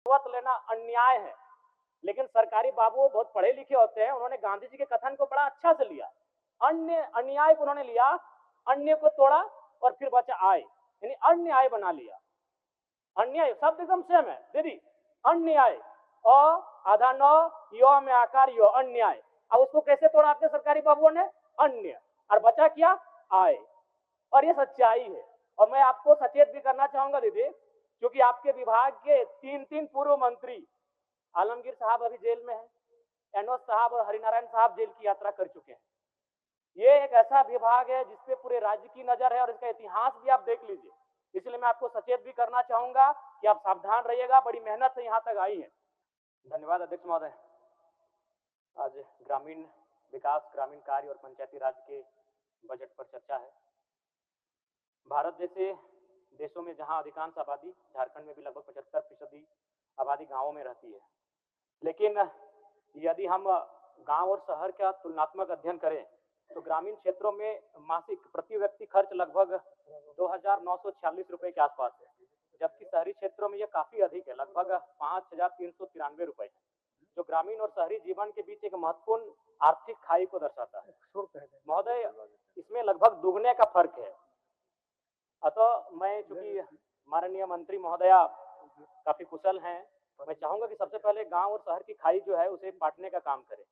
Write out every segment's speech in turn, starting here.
रिश्वत लेना अन्याय है, लेकिन सरकारी बाबू बहुत पढ़े लिखे होते हैं, उन्होंने गांधी जी के कथन को बड़ा अच्छा से लिया। अन्य अन्याय को उन्होंने लिया, अन्य को तोड़ा और फिर बचा आय, यानी अन्याय बना लिया। अन्याय शब्द एकदम सेम है दीदी, अन्याय अ आधा न यो में आकार यो अन्याय। अब उसको कैसे तोड़ा आपके सरकारी बाबुओं ने? अन्य, और बचा क्या? आय। और ये सच्चाई है। और मैं आपको सचेत भी करना चाहूंगा दीदी, क्योंकि आपके विभाग के तीन तीन पूर्व मंत्री, आलमगीर साहब अभी जेल में है, एनोस साहब और हरिनारायण साहब जेल की यात्रा कर चुके हैं। ये एक ऐसा विभाग है जिसपे पूरे राज्य की नजर है और इसका इतिहास भी आप देख लीजिए। इसलिए मैं आपको सचेत भी करना चाहूंगा कि आप सावधान रहिएगा, बड़ी मेहनत से यहाँ तक आई है। धन्यवाद अध्यक्ष महोदय। आज ग्रामीण विकास, ग्रामीण कार्य और पंचायती राज के बजट पर चर्चा है। भारत जैसे देशों में जहां अधिकांश आबादी, झारखंड में भी लगभग 75% आबादी गांवों में रहती है, लेकिन यदि हम गांव और शहर का तुलनात्मक अध्ययन करें तो ग्रामीण क्षेत्रों में मासिक प्रति व्यक्ति खर्च लगभग 2,946 रुपए के आसपास है, जबकि शहरी क्षेत्रों में यह काफी अधिक है, लगभग 5,393 रुपए है, जो ग्रामीण और शहरी जीवन के बीच एक महत्वपूर्ण आर्थिक खाई को दर्शाता है। महोदय, इसमें लगभग दुगने का फर्क है। अतः मैं, चूंकि माननीय मंत्री महोदया काफी कुशल हैं, मैं चाहूंगा कि सबसे पहले गांव और शहर की खाई जो है उसे पाटने का काम करें।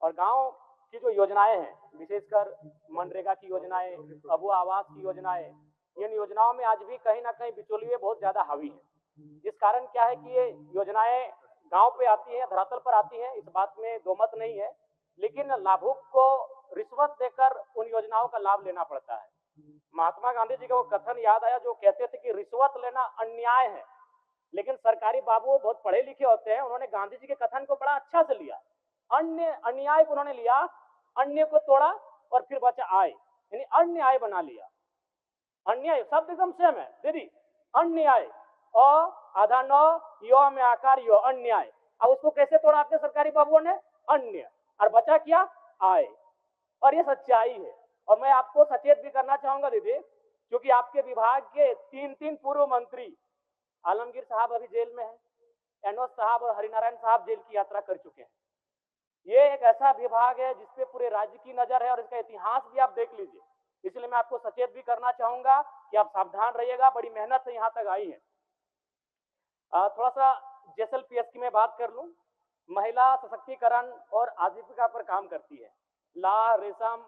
और गांव की जो योजनाएं हैं, विशेषकर मनरेगा की योजनाएं, अबू आवास की योजनाएं, इन योजनाओं में आज भी कहीं ना कहीं बिचौलिए बहुत ज्यादा हावी है। जिस कारण क्या है कि ये योजनाएं गांव पे आती है, धरातल पर आती है, इस बात में दो मत नहीं है, लेकिन लाभुक को रिश्वत देकर उन योजनाओं का लाभ लेना पड़ता है। महात्मा गांधी जी का वो कथन याद आया जो कहते थे कि रिश्वत लेना अन्याय है, लेकिन सरकारी बाबू बहुत पढ़े लिखे होते हैं, उन्होंने गांधी जी के कथन को बड़ा अच्छा से लिया। अन्य अन्याय को उन्होंने लिया, अन्य को तोड़ा और फिर बचा आय, यानी अन्याय बना लिया। अन्याय शब्द एकदम सेम है दीदी, अन्याय अ आधा न यो में आकार यो अन्याय। अब उसको कैसे तोड़ा आपके सरकारी बाबुओं ने? अन्य, और बचा क्या? आय। और ये सच्चाई है। और मैं आपको सचेत भी करना चाहूंगा दीदी, क्योंकि आपके विभाग के तीन तीन पूर्व मंत्री, आलमगीर साहब अभी जेल में है, एनोस साहब और हरिनारायण साहब जेल की यात्रा कर चुके हैं। ये एक ऐसा विभाग है जिसपे पूरे राज्य की नजर है और इसका इतिहास भी आप देख लीजिए। इसलिए मैं आपको सचेत भी करना चाहूंगा कि आप सावधान रहिएगा, बड़ी मेहनत से यहाँ तक आई है। थोड़ा सा जेएसएलपीएस की मैं बात कर लूं। महिला सशक्तिकरण और आजीविका पर काम करती है। ला, रेशम,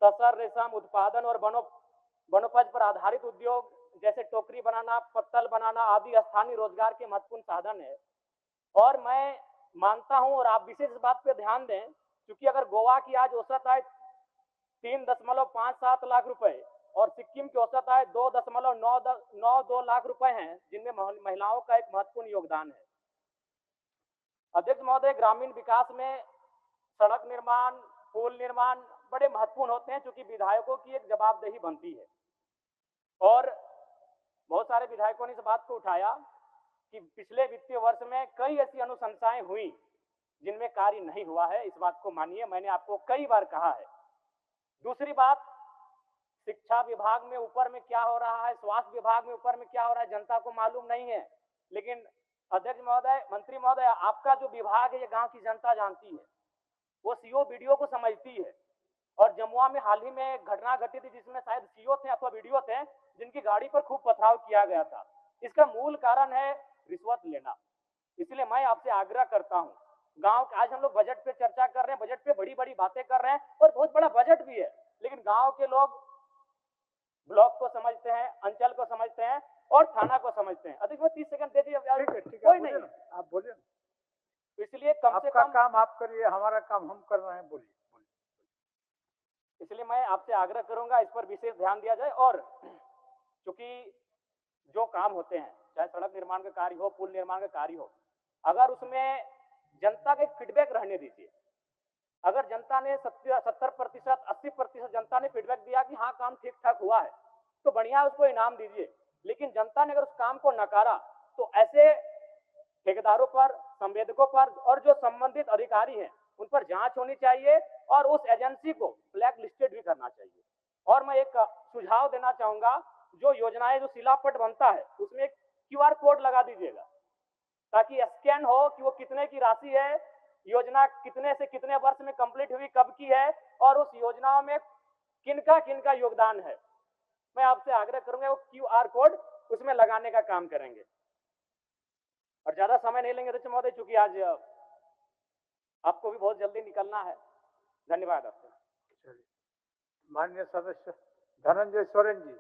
तसर रेशम उत्पादन और वनोपज पर आधारित उद्योग जैसे टोकरी बनाना, पत्तल बनाना आदि स्थानीय रोजगार के महत्वपूर्ण साधन है। और मैं मानता हूं, और आप विशेष इस बात पे ध्यान दें, क्योंकि अगर गोवा की आज औसत आय 3.57 लाख रुपए और सिक्किम की औसत आय 2.92 लाख रुपए हैं, जिनमें महिलाओं का एक महत्वपूर्ण योगदान है। अध्यक्ष महोदय, ग्रामीण विकास में सड़क निर्माण, पुल निर्माण बड़े महत्वपूर्ण होते हैं, क्योंकि विधायकों की एक जवाबदेही बनती है। और बहुत सारे विधायकों ने इस बात को उठाया कि पिछले वित्तीय वर्ष में कई ऐसी अनुशंसाएं हुई जिनमें कार्य नहीं हुआ है। इस बात को मानिए, मैंने आपको कई बार कहा है। दूसरी बात, शिक्षा विभाग में ऊपर में क्या हो रहा है, स्वास्थ्य विभाग में ऊपर में क्या हो रहा है, जनता को मालूम नहीं है। लेकिन अध्यक्ष महोदय, मंत्री महोदय, आपका जो विभाग है ये गांव की जनता जानती है, वो सीओ वीडियो को समझती है। और जमुआ में हाल ही में एक घटना घटी थी जिसमें शायद सीओ थे अथवा वीडियो थे, जिनकी गाड़ी पर खूब पथराव किया गया था। इसका मूल कारण है रिश्वत लेना। इसलिए मैं आपसे आग्रह करता हूं, गांव, आज हम लोग बजट पे चर्चा कर रहे हैं, बजट पे बड़ी बड़ी बातें कर रहे हैं और बहुत बड़ा बजट भी है, लेकिन गांव के लोग ब्लॉक को समझते हैं, अंचल को समझते हैं और थाना को समझते हैं। अधिक में 30 सेकंड दे दीजिए, कोई नहीं, आप बोलिए। इसलिए कम से कम काम आप करिए, हमारा काम हम कर रहे हैं, बोलिए। इसलिए मैं आपसे आग्रह करूंगा इस पर विशेष ध्यान दिया जाए। और चूंकि जो काम होते हैं, चाहे सड़क निर्माण का कार्य हो, पुल निर्माण का कार्य हो, अगर उसमें जनता का एक फीडबैक रहने दीजिए। अगर जनता ने 70%, 80% जनता ने फीडबैक दिया कि हाँ काम ठीक ठाक हुआ है, तो बढ़िया, उसको इनाम दीजिए। लेकिन जनता ने अगर उस काम को नकारा तो ऐसे ठेकेदारों पर, संवेदकों पर और जो संबंधित अधिकारी हैं उन पर जांच होनी चाहिए और उस एजेंसी को ब्लैक लिस्टेड भी करना चाहिए। और मैं एक सुझाव देना चाहूंगा, जो योजनाएं, जो शिलापट बनता है उसमें एक क्यूआर कोड लगा दीजिएगा, ताकि स्कैन हो कि वो कितने की राशि है, योजना कितने से कितने वर्ष में कंप्लीट हुई, कब की है, और उस योजनाओं में किनका योगदान है। मैं आपसे आग्रह करूंगा वो QR कोड उसमें लगाने का काम करेंगे। और ज्यादा समय नहीं लेंगे अध्यक्ष महोदय, चूंकि आज आपको भी बहुत जल्दी निकलना है। धन्यवाद आपका। चलिए, माननीय सदस्य धनंजय सोरेन जी।